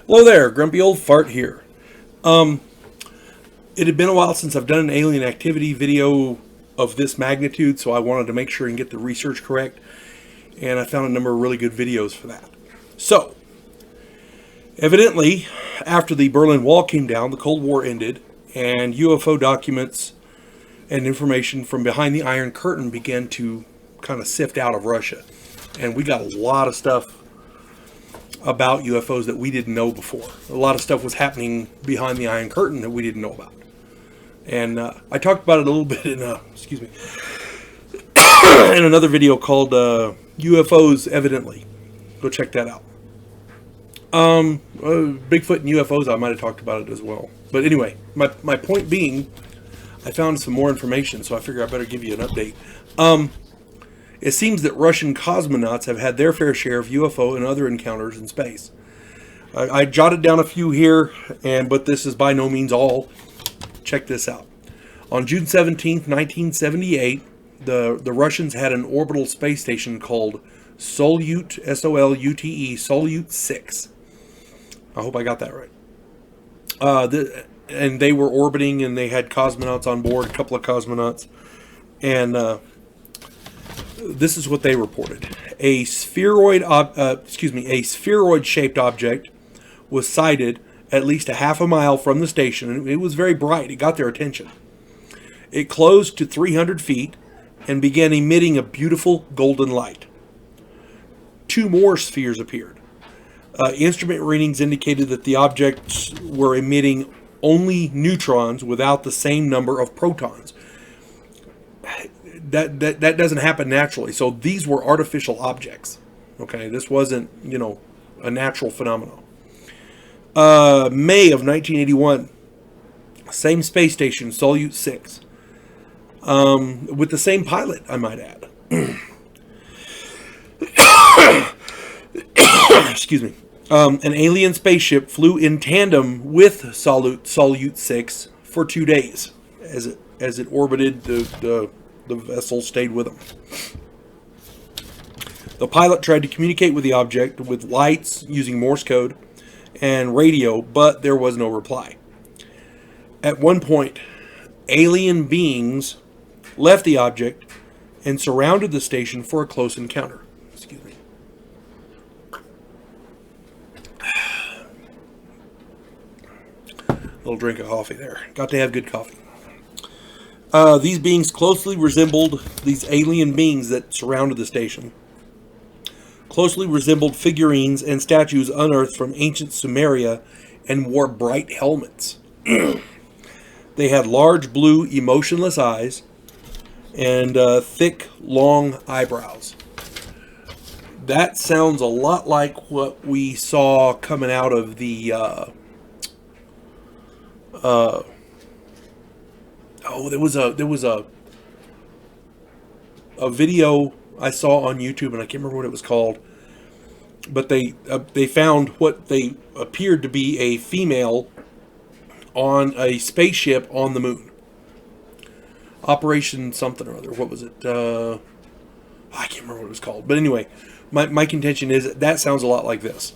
Hello there, Grumpy Old Fart here. It had been a while since I've done an alien activity video of this magnitude, so I wanted to make sure and get the research correct, and I found a number of really good videos for that. So, evidently, after the Berlin Wall came down, the Cold War ended, and UFO documents and information from behind the Iron Curtain began to kind of sift out of Russia. And we got a lot of stuff about UFOs that we didn't know before. A lot of stuff was happening behind the Iron Curtain that we didn't know about. And I talked about it a little bit in, in another video called UFOs Evidently. Go check that out. Bigfoot and UFOs, I might have talked about it as well. But anyway, my point being, I found some more information, so I figure I better give you an update. It seems that Russian cosmonauts have had their fair share of UFO and other encounters in space. I jotted down a few here, but this is by no means all. Check this out. On June 17th, 1978, the Russians had an orbital space station called Solute, S-O-L-U-T-E, Solute 6. I hope I got that right. And they were orbiting, and they had cosmonauts on board, a couple of cosmonauts. And this is what they reported. A spheroid-shaped object was sighted at least a half a mile from the station, and it was very bright. It got their attention. It closed to 300 feet and began emitting a beautiful golden light. Two more spheres appeared. Instrument readings indicated that the objects were emitting only neutrons without the same number of protons. That doesn't happen naturally. So these were artificial objects. Okay, this wasn't, a natural phenomenon. May of 1981, same space station, Solute 6, with the same pilot, I might add. Excuse me. An alien spaceship flew in tandem with Solute 6 for 2 days. As it orbited, the vessel stayed with them. The pilot tried to communicate with the object with lights using Morse code and radio, but there was no reply. At one point, alien beings left the object and surrounded the station for a close encounter. Excuse me. Little drink of coffee there. Got to have good coffee. These beings closely resembled, these alien beings that surrounded the station, closely resembled figurines and statues unearthed from ancient Sumeria and wore bright helmets. They had large blue emotionless eyes and thick, long eyebrows. That sounds a lot like what we saw coming out of the there was a video I saw on YouTube, and I can't remember what it was called, but they found what they appeared to be a female on a spaceship on the moon. Operation something or other. What was it? I can't remember what it was called. But anyway, my contention is that sounds a lot like this.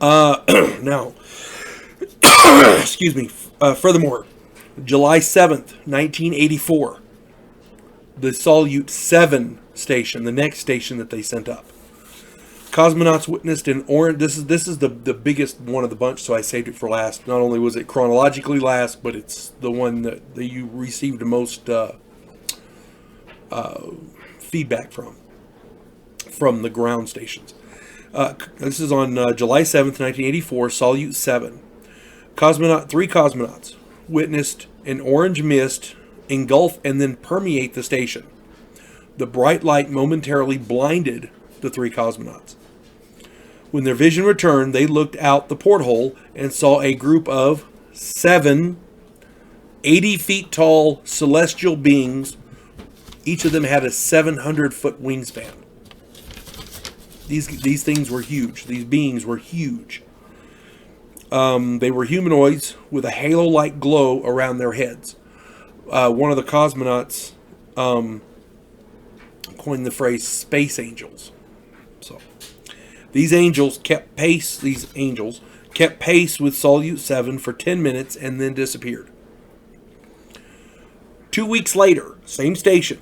Now, excuse me. Furthermore, July 7th, 1984, the Solute 7 station, the next station that they sent up, cosmonauts witnessed an orange. This is the biggest one of the bunch, so I saved it for last. Not only was it chronologically last, but it's the one that you received the most feedback from the ground stations. This is on July 7th, 1984, Solute 7. Three cosmonauts witnessed an orange mist engulf and then permeate the station. The bright light momentarily blinded the three cosmonauts. When their vision returned, they looked out the porthole and saw a group of 7 80 feet tall celestial beings. Each of them had a 700-foot wingspan. These things were huge. These beings were huge. They were humanoids with a halo-like glow around their heads. One of the cosmonauts coined the phrase "space angels." So, These angels kept pace with Solute 7 for 10 minutes and then disappeared. 2 weeks later, same station,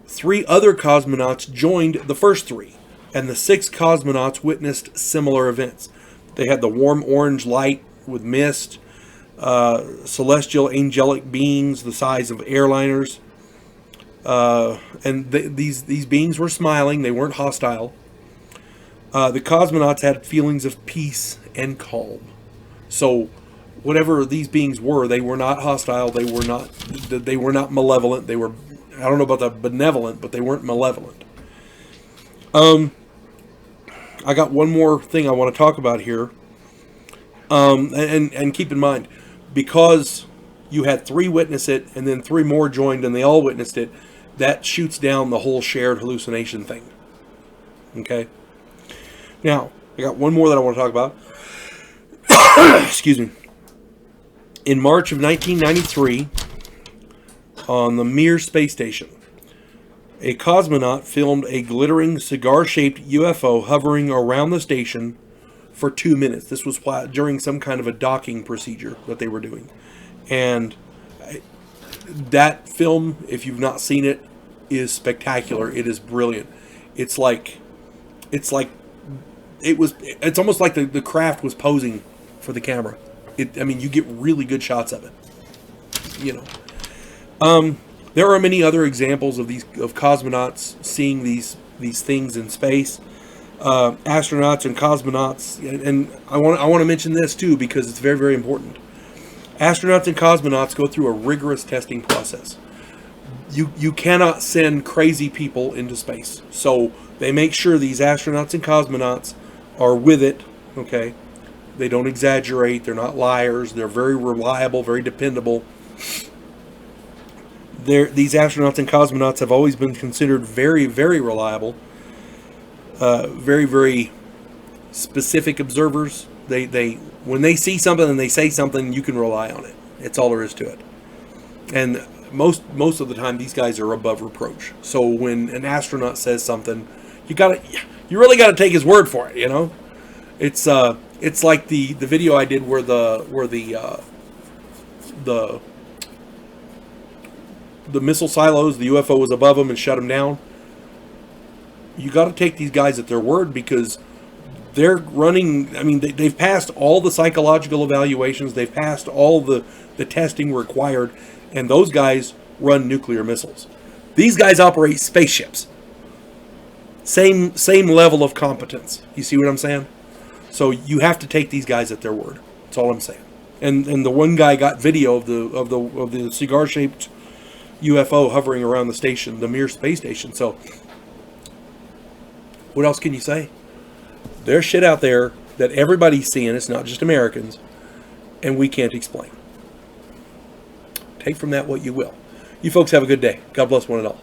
3 other cosmonauts joined the first 3, and the 6 cosmonauts witnessed similar events. They had the warm orange light with mist, celestial angelic beings the size of airliners, and these beings were smiling. They weren't hostile. The cosmonauts had feelings of peace and calm. So whatever these beings were, they were not hostile. They were not malevolent. They were, I don't know about the benevolent, but they weren't malevolent. I got one more thing I want to talk about here. And keep in mind, because you had 3 witness it and then 3 more joined and they all witnessed it, that shoots down the whole shared hallucination thing. Okay? Now, I got one more that I want to talk about. Excuse me. In March of 1993, on the Mir space station, a cosmonaut filmed a glittering cigar-shaped UFO hovering around the station for 2 minutes. This was during some kind of a docking procedure that they were doing. And that film, if you've not seen it, is spectacular. It is brilliant. It's almost like the craft was posing for the camera. I mean, you get really good shots of it. You know. There are many other examples of cosmonauts seeing these things in space. Astronauts and cosmonauts, and I want to mention this too because it's very, very important. Astronauts and cosmonauts go through a rigorous testing process. You cannot send crazy people into space, so they make sure these astronauts and cosmonauts are with it. Okay, they don't exaggerate. They're not liars. They're very reliable, very dependable. These astronauts and cosmonauts have always been considered very, very reliable. Very, very specific observers. They when they see something and they say something, you can rely on it. It's all there is to it. And most of the time, these guys are above reproach. So when an astronaut says something, you really got to take his word for it. You know, it's like the video I did where the missile silos, the UFO was above them and shut them down. You got to take these guys at their word because they're running. I mean, they've passed all the psychological evaluations. They've passed all the testing required, and those guys run nuclear missiles. These guys operate spaceships. Same level of competence. You see what I'm saying? So you have to take these guys at their word. That's all I'm saying. And the one guy got video of the cigar-shaped UFO hovering around the station, the Mir space station. So what else can you say? There's shit out there that everybody's seeing. It's not just Americans. And we can't explain. Take from that what you will. You folks have a good day. God bless one and all.